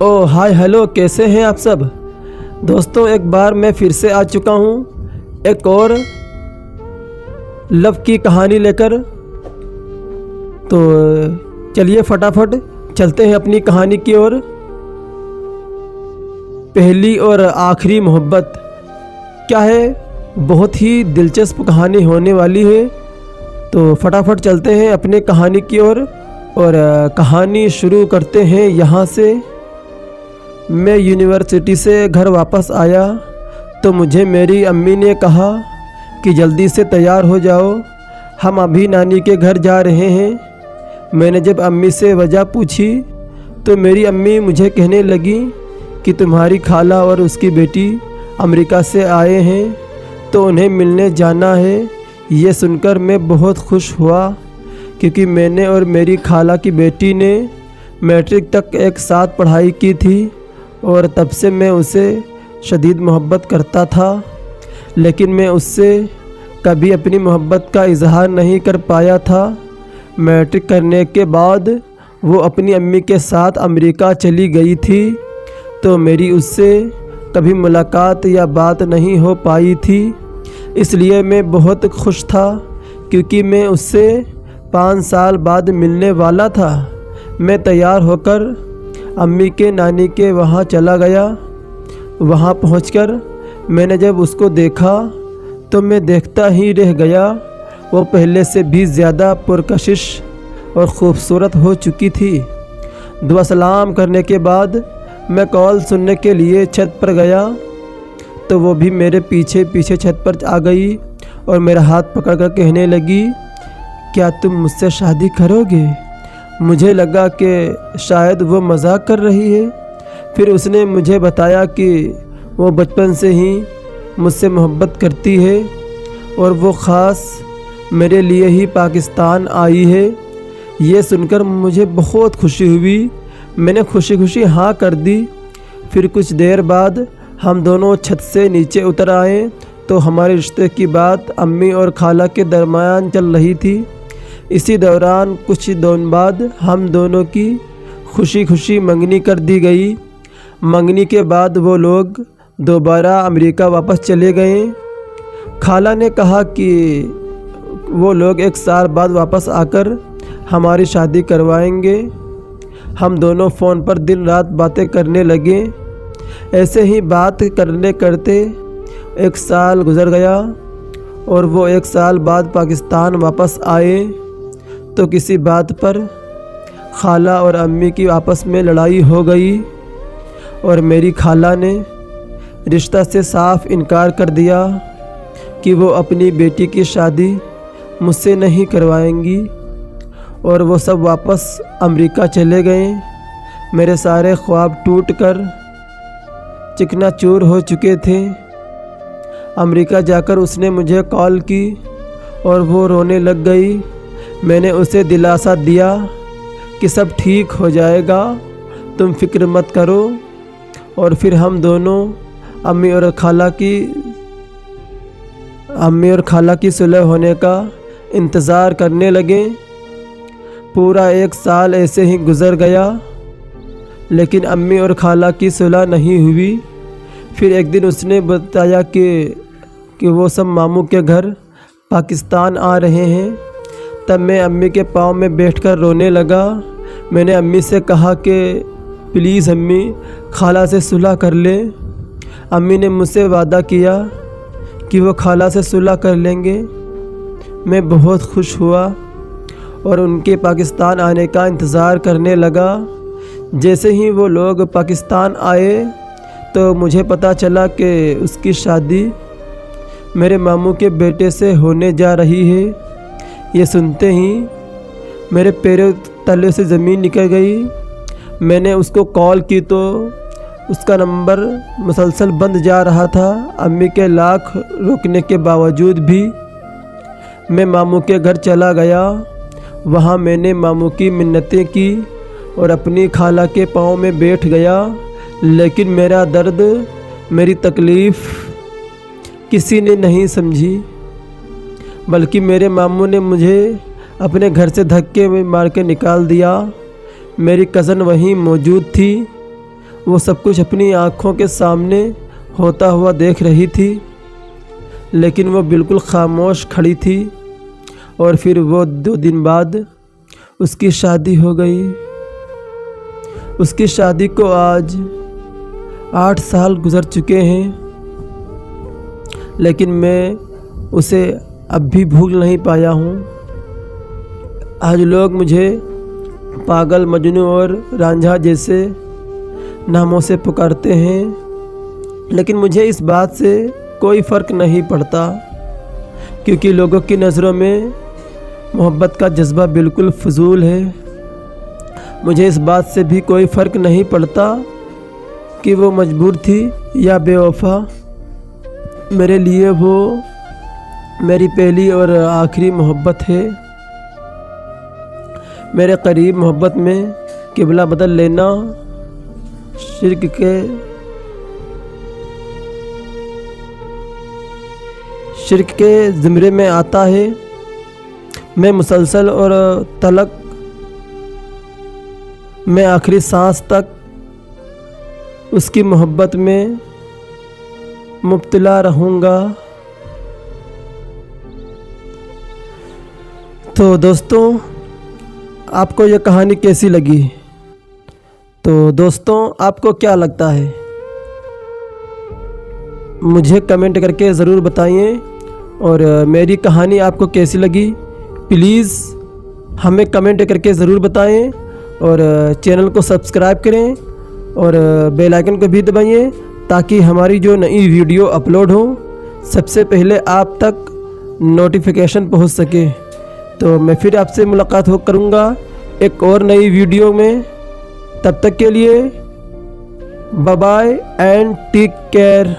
ओ hi hello, कैसे हैं आप सब दोस्तों। एक बार मैं फिर से आ चुका हूँ एक और लव की कहानी लेकर। तो चलिए फटाफट चलते हैं अपनी कहानी की ओर। पहली और आखिरी मोहब्बत क्या है, बहुत ही दिलचस्प कहानी होने वाली है। तो फटाफट चलते हैं अपने कहानी की ओर और कहानी शुरू करते हैं यहाँ से। मैं यूनिवर्सिटी से घर वापस आया तो मुझे मेरी अम्मी ने कहा कि जल्दी से तैयार हो जाओ, हम अभी नानी के घर जा रहे हैं। मैंने जब अम्मी से वजह पूछी तो मेरी अम्मी मुझे कहने लगी कि तुम्हारी खाला और उसकी बेटी अमेरिका से आए हैं तो उन्हें मिलने जाना है। ये सुनकर मैं बहुत खुश हुआ क्योंकि मैंने और मेरी खाला की बेटी ने मैट्रिक तक एक साथ पढ़ाई की थी और तब से मैं उसे शदीद मोहब्बत करता था। लेकिन मैं उससे कभी अपनी मोहब्बत का इजहार नहीं कर पाया था। मैट्रिक करने के बाद वो अपनी अम्मी के साथ अमेरिका चली गई थी तो मेरी उससे कभी मुलाकात या बात नहीं हो पाई थी। इसलिए मैं बहुत खुश था क्योंकि मैं उससे 5 साल बाद मिलने वाला था। मैं तैयार होकर अम्मी के नानी के वहाँ चला गया। वहाँ पहुँचकर मैंने जब उसको देखा तो मैं देखता ही रह गया। वो पहले से भी ज़्यादा पुरकशिश और ख़ूबसूरत हो चुकी थी। दुआ सलाम करने के बाद मैं कॉल सुनने के लिए छत पर गया तो वो भी मेरे पीछे पीछे छत पर आ गई और मेरा हाथ पकड़कर कहने लगी, क्या तुम मुझसे शादी करोगे? मुझे लगा कि शायद वो मजाक कर रही है। फिर उसने मुझे बताया कि वो बचपन से ही मुझसे मोहब्बत करती है और वो ख़ास मेरे लिए ही पाकिस्तान आई है। ये सुनकर मुझे बहुत खुशी हुई। मैंने खुशी खुशी हाँ कर दी। फिर कुछ देर बाद हम दोनों छत से नीचे उतर आए तो हमारे रिश्ते की बात अम्मी और खाला के दरमियान चल रही थी। इसी दौरान कुछ दिन बाद हम दोनों की खुशी खुशी मंगनी कर दी गई। मंगनी के बाद वो लोग दोबारा अमेरिका वापस चले गए। खाला ने कहा कि वो लोग 1 साल बाद वापस आकर हमारी शादी करवाएंगे। हम दोनों फ़ोन पर दिन रात बातें करने लगे। ऐसे ही बात करने करते 1 साल गुज़र गया और वो 1 साल बाद पाकिस्तान वापस आए तो किसी बात पर खाला और अम्मी की आपस में लड़ाई हो गई और मेरी खाला ने रिश्ता से साफ इनकार कर दिया कि वो अपनी बेटी की शादी मुझसे नहीं करवाएंगी और वो सब वापस अमेरिका चले गए। मेरे सारे ख्वाब टूटकर चिकनाचूर हो चुके थे। अमेरिका जाकर उसने मुझे कॉल की और वो रोने लग गई। मैंने उसे दिलासा दिया कि सब ठीक हो जाएगा, तुम फिक्र मत करो। और फिर हम दोनों अम्मी और खाला की सुलह होने का इंतज़ार करने लगे। पूरा 1 साल ऐसे ही गुज़र गया लेकिन अम्मी और खाला की सुलह नहीं हुई। फिर एक दिन उसने बताया कि वो सब मामू के घर पाकिस्तान आ रहे हैं। तब मैं अम्मी के पाँव में बैठकर रोने लगा। मैंने अम्मी से कहा कि प्लीज़ अम्मी, खाला से सुलह कर ले। अम्मी ने मुझसे वादा किया कि वो खाला से सुलह कर लेंगे। मैं बहुत खुश हुआ और उनके पाकिस्तान आने का इंतज़ार करने लगा। जैसे ही वो लोग पाकिस्तान आए तो मुझे पता चला कि उसकी शादी मेरे मामू के बेटे से होने जा रही है। ये सुनते ही मेरे पैरों तले से ज़मीन निकल गई। मैंने उसको कॉल की तो उसका नंबर मुसलसल बंद जा रहा था। अम्मी के लाख रोकने के बावजूद भी मैं मामू के घर चला गया। वहाँ मैंने मामू की मिन्नतें की और अपनी खाला के पाँव में बैठ गया। लेकिन मेरा दर्द, मेरी तकलीफ़ किसी ने नहीं समझी, बल्कि मेरे मामू ने मुझे अपने घर से धक्के में मार के निकाल दिया। मेरी कज़न वहीं मौजूद थी वो सब कुछ अपनी आँखों के सामने होता हुआ देख रही थी, लेकिन वो बिल्कुल खामोश खड़ी थी। और फिर वो 2 दिन बाद उसकी शादी हो गई। उसकी शादी को आज 8 साल गुजर चुके हैं, लेकिन मैं उसे अब भी भूल नहीं पाया हूँ। आज लोग मुझे पागल, मजनू और रांझा जैसे नामों से पुकारते हैं, लेकिन मुझे इस बात से कोई फ़र्क नहीं पड़ता, क्योंकि लोगों की नज़रों में मोहब्बत का जज्बा बिल्कुल फजूल है। मुझे इस बात से भी कोई फ़र्क नहीं पड़ता कि वो मजबूर थी या बेवफा। मेरे लिए वो मेरी पहली और आखिरी मोहब्बत है। मेरे करीब मोहब्बत में किबला बदल लेना शिर्क के ज़िम्रे में आता है। मैं मुसलसल और तलक मैं आखिरी सांस तक उसकी मोहब्बत में मुब्तला रहूँगा। तो दोस्तों, आपको यह कहानी कैसी लगी? तो दोस्तों, आपको क्या लगता है? मुझे कमेंट करके ज़रूर बताइए। और मेरी कहानी आपको कैसी लगी, प्लीज़ हमें कमेंट करके ज़रूर बताएं। और चैनल को सब्सक्राइब करें और बेल आइकन को भी दबाइए, ताकि हमारी जो नई वीडियो अपलोड हो सबसे पहले आप तक नोटिफिकेशन पहुंच सके। तो मैं फिर आपसे मुलाकात करूँगा एक और नई वीडियो में। तब तक के लिए bye bye and take care.